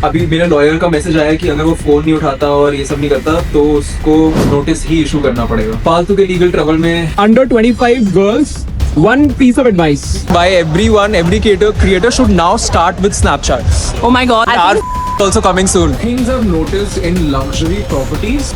अभी मेरे लॉयर का मैसेज आया कि अगर वो फोन नहीं उठाता और ये सब नहीं करता तो उसको नोटिस ही इशू करना पड़ेगा। फालतू के लीगल ट्रबल में। Under 25 girls, one piece of advice. By everyone, every creator should now start with Snapchat. Oh my god. Our also coming soon. Things I've noticed in luxury properties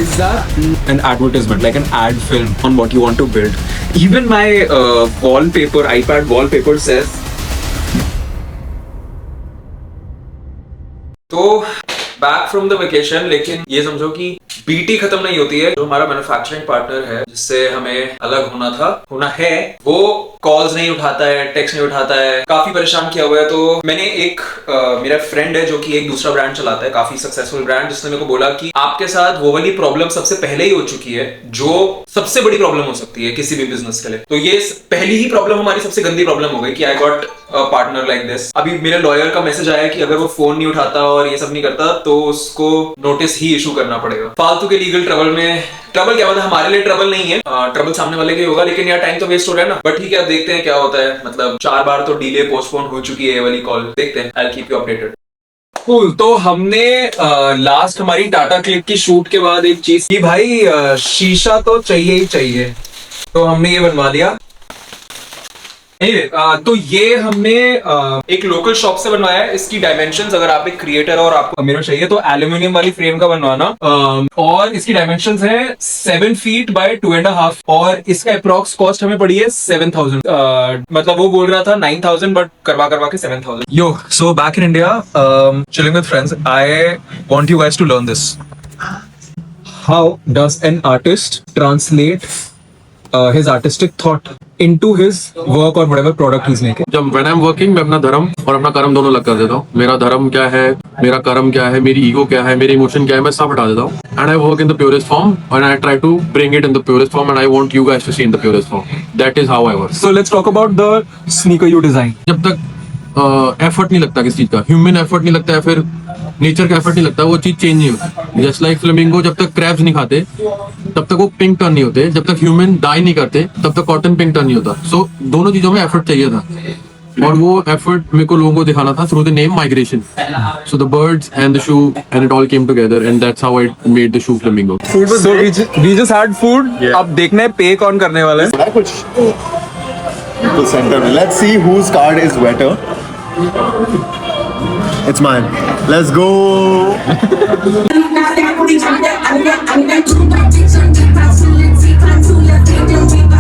is that an advertisement, like an ad film on what you want to build. Even my wallpaper, iPad wallpaper says. तो back from the vacation, लेकिन ये समझो कि BT खत्म नहीं होती है। जो हमारा मैन्युफैक्चरिंग पार्टनर है जिससे हमें अलग होना है, वो कॉल्स नहीं उठाता है, टेक्स्ट नहीं उठाता है, काफी परेशान किया हुआ है। तो मैंने एक मेरा फ्रेंड है जो कि एक दूसरा ब्रांड चलाता है, काफी सक्सेसफुल ब्रांड, जिसने मेरे को बोला कि आपके साथ वो वाली प्रॉब्लम सबसे पहले ही हो चुकी है जो सबसे बड़ी प्रॉब्लम हो सकती है किसी भी बिजनेस के लिए। तो ये पहली ही प्रॉब्लम हमारी सबसे गंदी प्रॉब्लम हो गई कि I got partner like this. अभी मेरे लॉयर का मैसेज आया कि अगर वो फोन नहीं उठाता और ये सब नहीं करता तो उसको नोटिस ही इशू करना पड़ेगा। फालतू के लीगल ट्रबल में, ट्रबल क्या मतलब, हमारे लिए ट्रबल नहीं है, ट्रबल सामने वाले के होगा, लेकिन यार टाइम तो वेस्ट हो रहा है ना। बट ठीक है, अब देखते हैं क्या होता है। मतलब 4 बार तो डिले पोस्टपोन हो चुकी है ये वाली कॉल, देखते हैं। I will keep you updated. Cool. तो हमने लास्ट हमारी टाटा क्लिक की शूट के बाद एक चीज की भाई, शीशा तो चाहिए ही चाहिए, तो हमने ये बनवा लिया। तो ये हमने एक लोकल शॉप से बनवाया है। इसकी डायमेंशंस, अगर आप एक क्रिएटर और आपको मिरर चाहिए तो एल्यूमिनियम वाली फ्रेम का बनवाना। और इसकी डायमेंशंस है 7 फीट बाय 2.5, और इसका अप्रॉक्स कॉस्ट हमें पड़ी है 7,000। मतलब वो बोल रहा था 9,000, बट करवा के 7,000। Yo, so back in India, chilling with friends, I want you guys to learn this. How does an artist translate his artistic thought into his work or whatever product he's making? जब when I'm working, मैं अपना धर्म और अपना कर्म दोनों अलग कर देता हूँ। मेरा धर्म क्या है, मेरा कर्म क्या है, मेरी ईगो क्या है, मेरी इमोशन क्या है, मैं सब हटा देता हूँ। And I work in the purest form and I try to bring it in the purest form and I want you guys to see in the purest form. That is how I work. So let's talk about the sneaker you design. जब तक effort नहीं लगता किसी चीज का, human effort नहीं लगता है, फिर नेचर का एफर्ट नहीं लगता, वो चीज चेंज नहीं होती। जस्ट लाइक फ्लेमिंगो जब तक क्रैब्स नहीं खाते तब तक वो पिंक टर्न नहीं होते, जब तक ह्यूमन डाई नहीं करते तब तक कॉटन पिंक टर्न नहीं होता। सो दोनों चीजों में एफर्ट चाहिए था, और वो एफर्ट मेरे को लोगों को दिखाना था through the name migration. So the birds and the shoe and it all came together and that's how I made the shoe flamingo. So we just had food. अब देखना है पे कौन करने वाला है। कुछ तो सेंटर में, let's see whose card is wetter. It's mine. Let's go.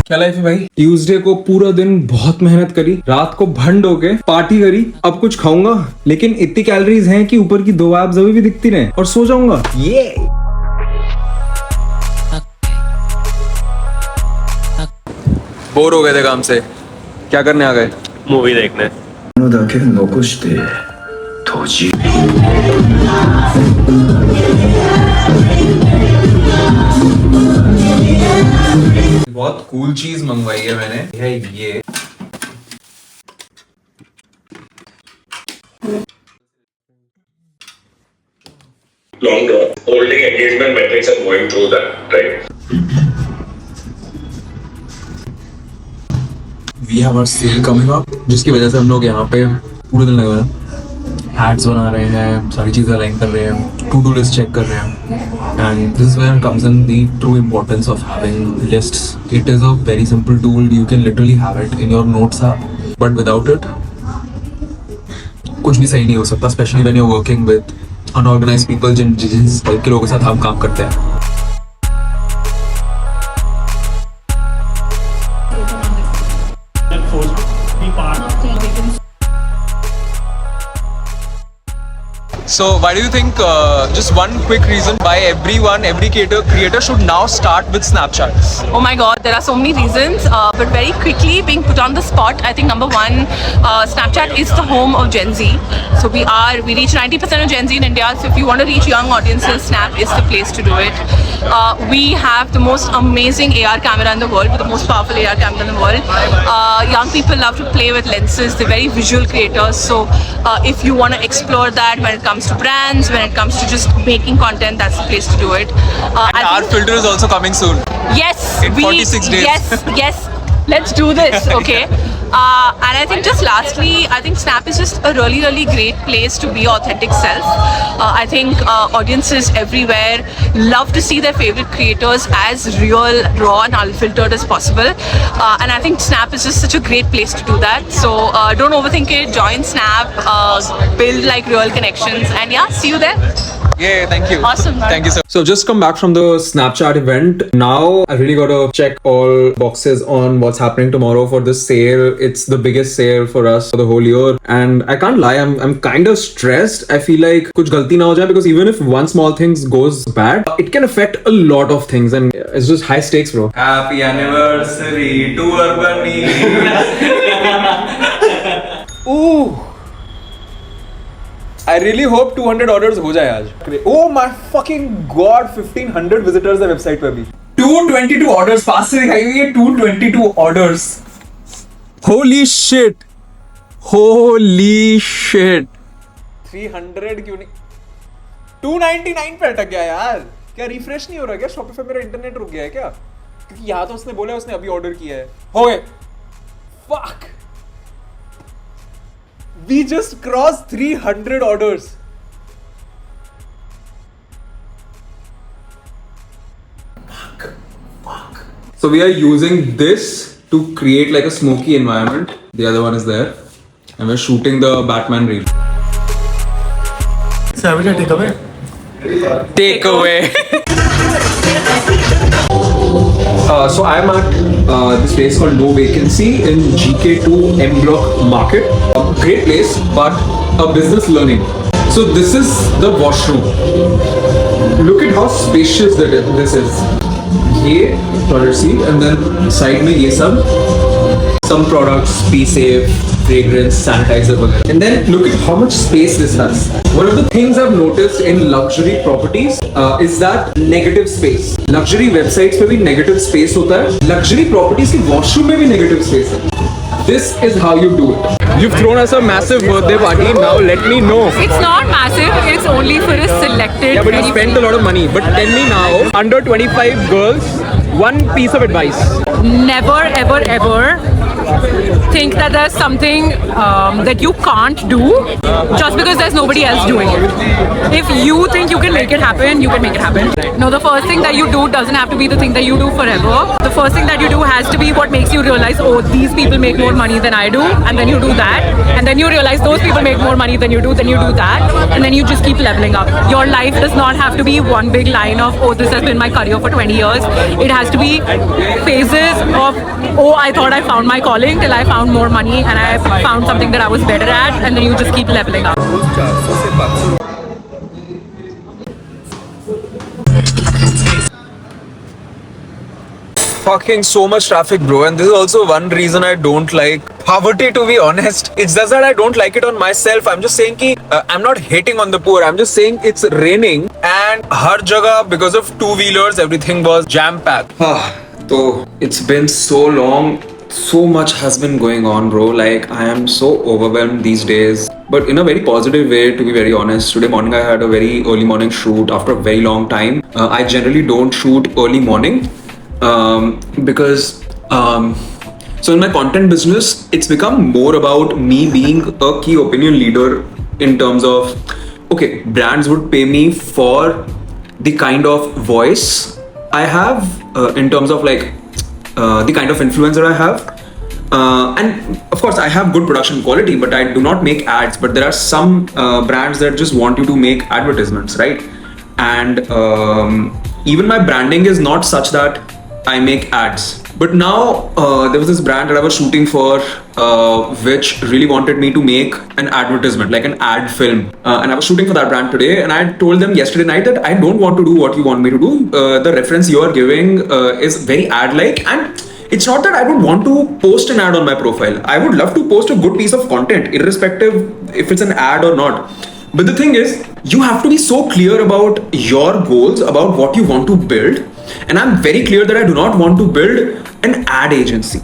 क्या लाइफ है भाई। ट्यूसडे को पूरा दिन बहुत मेहनत करी, रात को भंड होके पार्टी करी। अब कुछ खाऊंगा लेकिन इतनी कैलोरीज हैं कि ऊपर की 2 एब्स अभी भी दिखती रहे, और सो जाऊंगा। ये बोर हो गए थे काम से, क्या करने आ गए? मूवी देखने। बहुत कूल चीज मंगवाई है मैंने, है ये। Longer holding engagement metrics and going through that, right? We have our sale coming up, जिसकी वजह से हम लोग यहाँ पे पूरे दिन लगे हुए हैं। हैट्स बना रहे हैं, सारी चीज़ें अलाइन कर रहे हैं, टू डू लिस्ट चेक कर रहे हैं। And this is where comes in the true importance of having lists. It is a very simple tool, you can literally have it in your notes app, but without it कुछ भी सही नहीं हो सकता, specially when you are working with unorganised people, जिस type के लोगों के साथ हम काम करते हैं। So why do you think, just one quick reason why every creator should now start with Snapchat? Oh my god, there are so many reasons, but very quickly being put on the spot, I think number one, Snapchat is the home of Gen Z. So we reach 90% of Gen Z in India. So if you want to reach young audiences, Snap is the place to do it. We have the most amazing AR camera in the world, with the most powerful AR camera in the world. Young people love to play with lenses. They're very visual creators. So if you want to explore that when it comes to brands, when it comes to just making content, that's the place to do it. And our filter is also coming soon. Yes, in 46 days. Yes, let's do this. Okay. And I think just lastly, I think Snap is just a really, really great place to be your authentic self. I think audiences everywhere love to see their favorite creators as real, raw and unfiltered as possible. And I think Snap is just such a great place to do that. So don't overthink it, join Snap, build like real connections, and yeah, see you there. Yeah, thank you. Awesome. Thank you, sir. So just come back from the Snapchat event. Now I really got to check all boxes on what's happening tomorrow for this sale. It's the biggest sale for us for the whole year. And I can't lie, I'm kind of stressed. I feel like kuch galti na ho jaye, because even if one small thing goes bad, it can affect a lot of things, and it's just high stakes, bro. Happy anniversary to Urbani. Ooh. I really hope 200 orders हो जाए आज. Oh my fucking god, 1500 visitors है website पे अभी. 222 orders. पास से दिखाई हुई है 222 orders. Holy shit. Holy shit. 300 क्यों नहीं? 299 पे अटक गया यार. क्या रिफ्रेश नहीं हो रहा क्या? Shopify मेरा इंटरनेट रुक गया है क्या? क्योंकि यहाँ तो उसने बोला उसने अभी ऑर्डर किया है. हो गए. Fuck. We just crossed 300 orders. Fuck. So we are using this to create like a smoky environment. The other one is there. And we're shooting the Batman reel. Savage, take away. Take away. So I'm at this place called No Vacancy in GK2 M Block Market. A great place, but a business learning. So this is the washroom. Look at how spacious this is. ये toilet seat, and then side में ये सब, some products, Be Safe, fragrance, sanitizer वगैरह. And then look at how much space this has. One of the things I've noticed in luxury properties is that negative space. Luxury websites पे भी negative space होता है. Luxury properties की washroom में भी negative space है. This is how you do it. You've thrown us a massive birthday party. Now let me know. It's not massive. It's only for a selected. Yeah, but you spent a lot of money. But tell me now, under 25 girls, one piece of advice. Never, ever, ever think that there's something that you can't do just because there's nobody else doing it. If you think you can make it happen, you can make it happen. No, the first thing that you do doesn't have to be the thing that you do forever. The first thing that you do has to be what makes you realize, oh, these people make more money than I do, and then you do that, and then you realize those people make more money than you do, then you do that, and then you just keep leveling up. Your life does not have to be one big line of, oh, this has been my career for 20 years. It has to be phases of, oh, I thought I found my calling till I found more money and I found something that I was better at, and then you just keep leveling up. Fucking so much traffic, bro, and this is also one reason I don't like poverty, to be honest. It's just that I don't like it on myself. I'm just saying ki I'm not hating on the poor. I'm just saying it's raining and har jagah because of two-wheelers everything was jam-packed. So it's been so long. So much has been going on, bro. Like, I am so overwhelmed these days, but in a very positive way, to be very honest. Today morning I had a very early morning shoot after a very long time. I generally don't shoot early morning because so in my content business, it's become more about me being a key opinion leader in terms of, okay, brands would pay me for the kind of voice I have in terms of like the kind of influencer I have, and of course I have good production quality, but I do not make ads. But there are some brands that just want you to make advertisements, right? And even my branding is not such that I make ads. But now there was this brand that I was shooting for which really wanted me to make an advertisement, like an ad film, and I was shooting for that brand today, and I told them yesterday night that I don't want to do what you want me to do. The reference you are giving is very ad-like, and it's not that I would want to post an ad on my profile. I would love to post a good piece of content, irrespective if it's an ad or not. But the thing is, you have to be so clear about your goals, about what you want to build. And I'm very clear that I do not want to build an ad agency,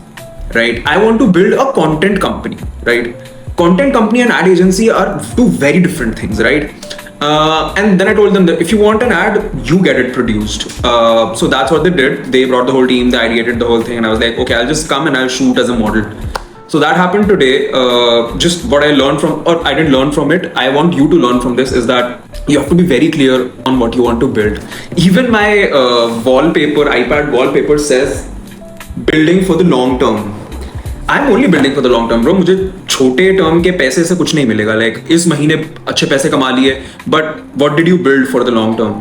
right? I want to build a content company, right? Content company and ad agency are two very different things, right? And then I told them that if you want an ad, you get it produced. So that's what they did. They brought the whole team, they ideated the whole thing, and I was like, okay, I'll just come and I'll shoot as a model. So that happened today. Just what I learned from, or I didn't learn from it, I want you to learn from this, is that you have to be very clear on what you want to build. Even my wallpaper, iPad wallpaper says building for the long term. I'm only building for the long term, bro. मुझे छोटे term के पैसे से कुछ नहीं मिलेगा. Like इस महीने अच्छे पैसे कमा लिए, but what did you build for the long term?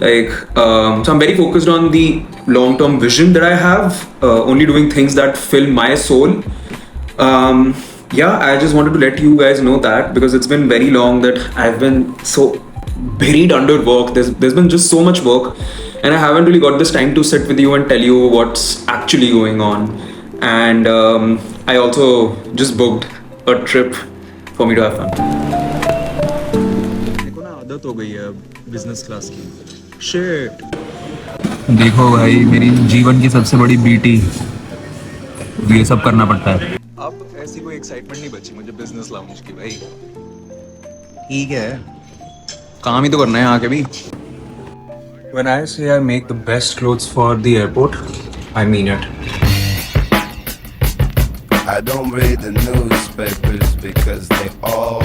Like, so I'm very focused on the long-term vision that I have. Only doing things that fill my soul. Yeah, I just wanted to let you guys know that, because it's been very long that I've been so buried under work. There's been just so much work, and I haven't really got this time to sit with you and tell you what's actually going on. And I also just booked a trip for me to have fun. देखो ना, आदत हो गई है business class की. Shit. देखो भाई, मेरी जीवन की सबसे बड़ी बीटी, ये सब करना पड़ता है. अब ऐसी कोई एक्साइटमेंट नहीं बची मुझे बिजनेस लाउंज की भाई. ठीक है, काम ही तो करना है आके भी. When I say I make the best clothes for the airport, I mean it. I don't read the newspapers because they all